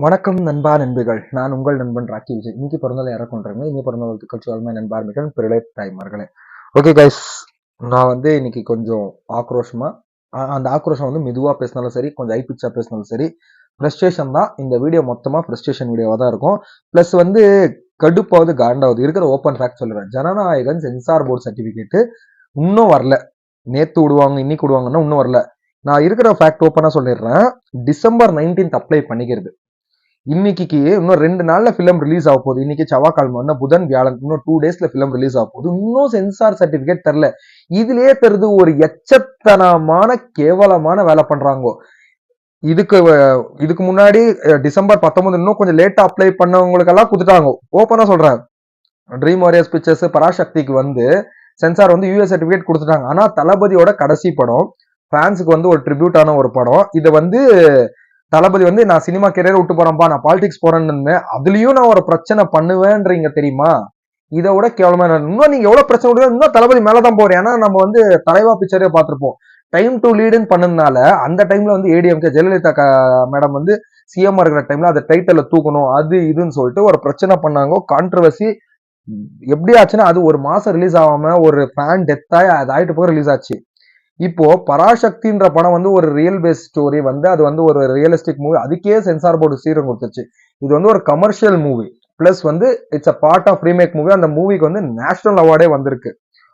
வணக்கம் நண்பா நண்பிகள். நான் உங்கள் நண்பன் ராக்கி விஜய். இன்னைக்கு பிறந்தநாள் யாரை கொண்டாடுறீங்க? இன்னைக்கு பிறந்தநாள் கட்சி நண்பார்மிகள் பிறலை தாய்மார்களே. ஓகே கைஸ், நான் இன்னைக்கு கொஞ்சம் ஆக்ரோஷமா, அந்த ஆக்ரோஷம் மெதுவா பேசினாலும் சரி, கொஞ்சம் ஹை பிச்சா பேசினாலும் சரி, ஃப்ரஸ்ட்ரேஷன் தான். இந்த வீடியோ மொத்தமா ஃப்ரஸ்ட்ரேஷன் வீடியோவா தான் இருக்கும். பிளஸ் கடுப்பாவது காண்டாவது இருக்கிற ஓப்பன் ஃபேக்ட் சொல்றேன். ஜனநாயகன் சென்சார் போர்டு சர்டிபிகேட் இன்னும் வரல. நேத்து விடுவாங்க, இன்னைக்கு விடுவாங்கன்னா இன்னும் வரல. நான் இருக்கிற ஃபேக்ட் ஓப்பனா சொல்லிடுறேன். டிசம்பர் 19 அப்ளை பண்ணிக்கிறது. இன்னைக்கு இன்னும் 2 நாள்ல பிலிம் ரிலீஸ் ஆக போகுது. இன்னைக்கு செவ்வாய்க்கிழமை, புதன் வியாழன், இன்னும் 2 டேஸ்ல பிலிம் ரிலீஸ் ஆக போகுது. இன்னும் சென்சார் சர்டிபிகேட் தரல. இதுலயே தெரிது ஒரு எச்சத்தனமான கேவலமான வேலை பண்றாங்க. இதுக்கு முன்னாடி டிசம்பர் 19 இன்னும் கொஞ்சம் லேட்டா அப்ளை பண்ணவங்களுக்கு எல்லாம் குடுத்துட்டாங்க. ஓப்பனா சொல்றேன். ட்ரீம் வாரியர்ஸ் பிக்சர்ஸ் பராசக்திக்கு சென்சார் யூஎஸ் சர்டிபிகேட் கொடுத்துட்டாங்க. ஆனா தளபதியோட கடைசி படம், ஃபேன்ஸுக்கு ஒரு ட்ரிபியூட்டான ஒரு படம். இதை தளபதி நான் சினிமா கெரியர் விட்டு போறேன்பா, நான் பாலிடிக்ஸ் போறேன்னு அதுலயும் நான் ஒரு பிரச்சனை பண்ணுவேன்றீங்க தெரியுமா? இதை விட கேவலமா இன்னும் நீங்க எவ்வளவு பிரச்சனை விடுவீங்க, இன்னும் தளபதி மேலதான் போறேன். ஏன்னா நம்ம தலைவா பிக்சரே பார்த்திருப்போம். டைம் டு லீடுன்னு பண்ணதுனால அந்த டைம்ல ஏடிஎம்கே ஜெயலலிதா மேடம் சிஎம் இருக்கிற டைம்ல அந்த டைட்டில தூக்கணும், அது இதுன்னு சொல்லிட்டு ஒரு பிரச்சனை பண்ணாங்க. கான்ட்ரவர்சி எப்படி ஆச்சுன்னா, அது ஒரு மாசம் ரிலீஸ் ஆகாம ஒரு ஃபேன் டெத் ஆகி அது ஆயிட்டு போய் ரிலீஸ் ஆச்சு. இப்போ பராசக்தின்ற படம் ஒரு ரியல் பேஸ் ஸ்டோரி அது ஒரு ரியலிஸ்டிக் மூவி. அதுக்கே சென்சார் போர்டு சீரம் கொடுத்துச்சு. இது ஒரு commercial movie. Plus it's a part of remake movie. அந்த மூவிக்கு நேஷனல் அவார்டே வந்திருக்கு.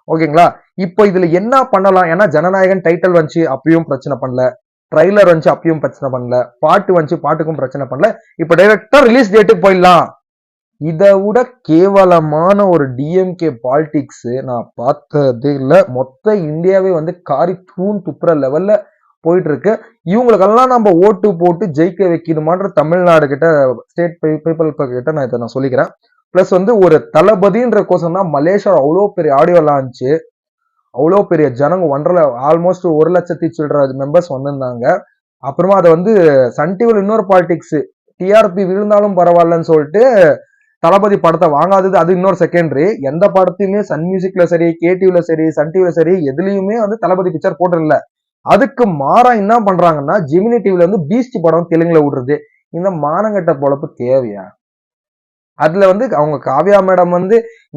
ஓகேங்களா? இப்போ இதுல என்ன பண்ணலாம்? ஏன்னா ஜனநாயகன் டைட்டில் வந்துச்சு, அப்பயும் பிரச்சனை பண்ணல. ட்ரைலர் வந்துச்சு, அப்பயும் பிரச்சனை பண்ணல. பாட்டு வந்துச்சு, பாட்டுக்கும் பிரச்சனை பண்ணல. இப்ப டைரக்டா ரிலீஸ் டேட்டுக்கு போயிடலாம். இதை விட கேவலமான ஒரு டிஎம்கே பாலிடிக்ஸ் நான் பார்த்ததே இல்லை. மொத்த இந்தியாவே காரி தூண் துப்புற லெவல்ல போயிட்டு இருக்கு. இவங்களுக்கெல்லாம் நம்ம ஓட்டு போட்டு ஜெயிக்க வைக்கணுமான்ற தமிழ்நாடு கிட்ட, ஸ்டேட் பீப்புள் கிட்ட நான் இதை நான் சொல்லிக்கிறேன். பிளஸ் ஒரு தளபதின்ற கோசம் தான் மலேசியா அவ்வளோ பெரிய ஆடியோ லான்ச்சு, அவ்வளோ பெரிய ஜனங்க ஆல்மோஸ்ட் 1,00,000 சில்ட்ர மெம்பர்ஸ் வந்திருந்தாங்க. அப்புறமா அதை சன் டிவில இன்னொரு பாலிடிக்ஸ், டிஆர்பி விழுந்தாலும் பரவாயில்லன்னு சொல்லிட்டு தளபதி படத்தை வாங்காதது அது இன்னொரு செகண்டரி. எந்த படத்தையுமே சன் மியூசிக்ல சரி, கேடிவில சரி, சன் டிவில சரி, எதுலயுமே தளபதி பிக்சர் போட்டுல. அதுக்கு மாறா என்ன பண்றாங்கன்னா, ஜெமினி டிவில பீஸ்ட் படம் தெலுங்குல விடுறது. இந்த மானங்கட்ட பொழப்பு தேவையா? அதுல அவங்க காவ்யா மேடம்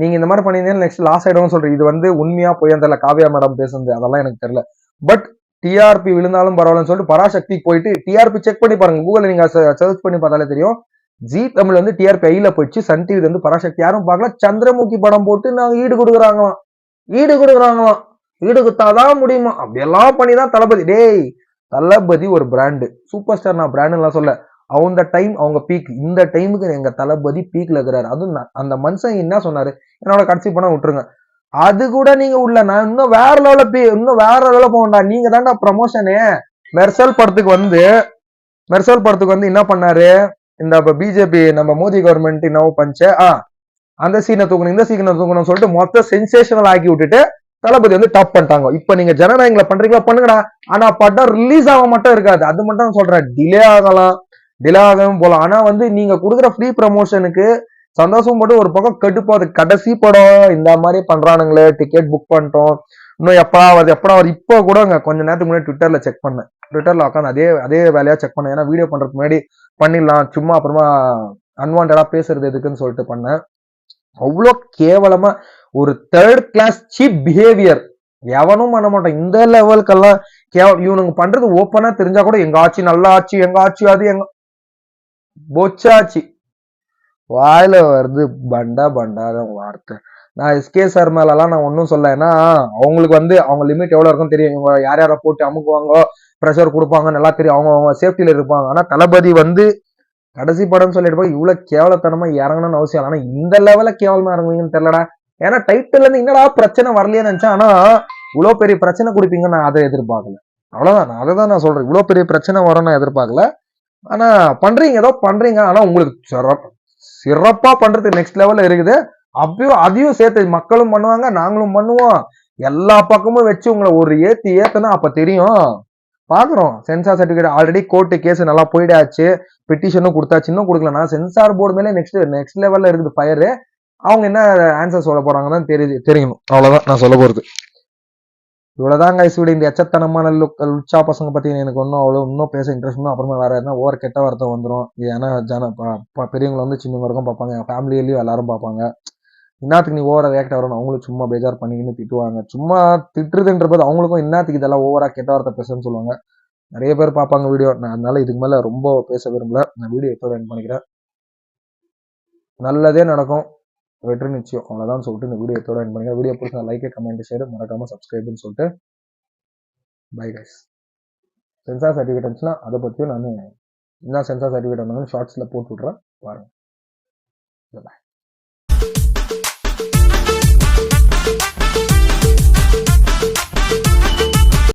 நீங்க இந்த மாதிரி பண்ணீங்கன்னா நெக்ஸ்ட் லாஸ் ஆயிடும் சொல்றேன். இது உண்மையா போய் அந்த காவ்யா மேடம் பேசுறது அதெல்லாம் எனக்கு தெரியல. பட் டிஆர்பி விழுந்தாலும் பரவாயில்லன்னு சொல்லிட்டு பராசக்தி போயிட்டு டிஆர்பி செக் பண்ணி பாருங்க. கூகுள்ல நீங்க சர்ச் பண்ணி பார்த்தாலே தெரியும். ஜி தமிழ் டிஆர்பி ஐல போயிடுச்சு. சன் டிவி பராசக்தி யாரும் பார்க்கல. சந்திரமுகி படம் போட்டு நாங்க ஈடு கொடுக்குறாங்களாம். ஈடு குத்தாதான் முடியுமா? அப்படியெல்லாம் பண்ணிதான் தளபதி. டேய், தளபதி ஒரு பிராண்டு, சூப்பர் ஸ்டார். நான் பிராண்ட் எல்லாம் சொல்ல. அவங்க டைம், அவங்க பீக். இந்த டைமுக்கு எங்க தளபதி பீக்ல இருக்கிறாரு. அதுவும் அந்த மனுஷன் என்ன சொன்னாரு, என்னோட கடைசி படம் விட்டுருங்க, அது கூட நீங்க உள்ள நான் இன்னும் வேற லெவல போகண்டா. நீங்க தாண்டா ப்ரமோஷனே. மெர்சல் படத்துக்கு என்ன பண்ணாரு, இந்த பிஜேபி நம்ம மோடி கவர்மெண்ட் என்னவோ பஞ்ச அந்த சீனை தூக்கணும், இந்த சீனை தூக்கணும் சொல்லிட்டு மொத்த சென்சேஷனல் ஆக்கி விட்டுட்டு தளபதி டாப் பண்ணிட்டாங்க. இப்ப நீங்க ஜனநாயகங்களை பண்றீங்களா பண்ணுங்கடா. ஆனா படம் ரிலீஸ் ஆக மட்டும் இருக்காது. அது மட்டும் சொல்றேன். டிலே ஆகவும் போலாம். ஆனா நீங்க கொடுக்குற ஃப்ரீ ப்ரமோஷனுக்கு சந்தோஷம் போட்டு ஒரு பக்கம் கடுப்பாது. கடைசி படம் இந்த மாதிரி பண்றானுங்களே, டிக்கெட் புக் பண்ணிட்டோம், இன்னும் எப்படா வருது. இப்போ கூட கொஞ்ச நேரத்துக்கு முன்னாடி ட்விட்டர்ல செக் பண்ணேன். ட்விட்டர்ல உட்காந்து அதே வேலையா செக் பண்ணேன். ஏன்னா வீடியோ பண்றதுக்கு முன்னாடி பண்ணிடலாம், சும்மா அப்புறமா அன்வான்டா பேசுறது எதுக்குன்னு சொல்லிட்டு பண்ணேன். அவ்வளோ கேவலமா ஒரு தேர்ட் கிளாஸ் சீப் பிஹேவியர் எவனும் பண்ண மாட்டான். இந்த லெவலுக்கெல்லாம் இவனுங்க பண்றது ஓப்பனா தெரிஞ்சா கூட எங்க ஆட்சி நல்லா ஆட்சி, எங்க ஆட்சி அது எங்க பொச்சாச்சு. வாயில வருது பண்டா வார்த்தை. நான் எஸ்கே சார் மேலாம் நான் ஒன்னும் சொல்ல. ஏன்னா அவங்களுக்கு அவங்க லிமிட் எவ்வளவு இருக்கும் தெரியும். இவங்க யார போட்டு அமுக்குவாங்க, ப்ரெஷர் கொடுப்பாங்க, நல்லா தெரியும். அவங்க சேஃப்டியில இருப்பாங்க. ஆனா தளபதி கடைசி படம் சொல்லிட்டு போய் இவ்வளவு கேவலத்தனமா இறங்கணும்னு அவசியம். ஆனா இந்த லெவல கேவலமா இறங்குவீங்கன்னு தெரியலடா. ஏன்னா டைட்டில் என்னடா பிரச்சனை வரலையேன்னு நினைச்சேன். ஆனா இவ்வளவு பெரிய பிரச்சனை கொடுப்பீங்கன்னு நான் அதை எதிர்பார்க்கல. அவ்வளவுதான், அதைதான் நான் சொல்றேன். இவ்வளவு பெரிய பிரச்சனை வரும்னு நான் எதிர்பார்க்கல. ஆனா பண்றீங்க, ஏதோ பண்றீங்க. ஆனா உங்களுக்கு சிறப்பா பண்றது நெக்ஸ்ட் லெவல்ல இருக்குது. அப்பயும் அதையும் சேர்த்து மக்களும் பண்ணுவாங்க, நாங்களும் பண்ணுவோம். எல்லா பக்கமும் வச்சு உங்களை ஒரு ஏத்துனா அப்ப தெரியும். பாக்குறோம். Censor certificate already court case நல்லா போயிடாச்சு, பெட்டிஷனும் கொடுத்தாச்சு, இன்னும் கொடுக்கலனா சென்சார் போர்டு மேலே நெக்ஸ்ட் லெவல்ல இருக்குது ஃபயரு. அவங்க என்ன ஆன்சர் சொல்ல போறாங்கன்னு தெரியணும். அவ்வளவுதான் நான் சொல்ல போறது. இவ்வளவுதான் கைஸ் வீடு. இந்த எச்சத்தனமான லுச்சா பசங்க பத்தி எனக்கு இன்னும் பேச இன்ட்ரெஸ்ட் அப்புறமா வேற எதுனா ஓவர் கெட்ட வார்த்தை வந்துடும். ஏன்னா பெரியவங்களை வந்து சின்னவங்க வரைக்கும் பார்ப்பாங்க, என் ஃபேமிலியிலயும் எல்லாரும் பார்ப்பாங்க. என்னத்துக்கு நீ ஓவரா ரியாக்ட் ஆகணும், அவங்களும் சும்மா பேஜார் பண்ணிக்கின்னு திட்டுவாங்க. சும்மா திட்டுறதுன்ற போது அவங்களுக்கும் என்னத்துக்கு இதெல்லாம் ஓவரா கெட்ட வார்த்தை பேசுன்னு சொல்லுவாங்க. நிறைய பேர் பார்ப்பாங்க வீடியோ. நான் அதனால இதுக்கு மேல ரொம்ப பேச விரும்பல. நான் வீடியோ எப்போ எண்ட் பண்ணிக்கிறேன். நல்லதே நடக்கும், வெற்றி நிச்சயம், அவ்வளவுதான் சொல்லிட்டு இந்த வீடியோ எத்தோட எண்ட் பண்ணிக்கிறேன். வீடியோ பிடிச்சா லைக், கமெண்ட், ஷேர், மறக்காம சப்ஸ்கிரைப்னு சொல்லிட்டு பை கைஸ். சென்சார் சர்டிஃபிகேட் இருந்துச்சுன்னா அதை பற்றியும் நான் என்ன சென்சார் சர்டிஃபிகேட் வந்தாலும் ஷார்ட்ஸில் போட்டு விட்றேன் பாருங்க. பாய்.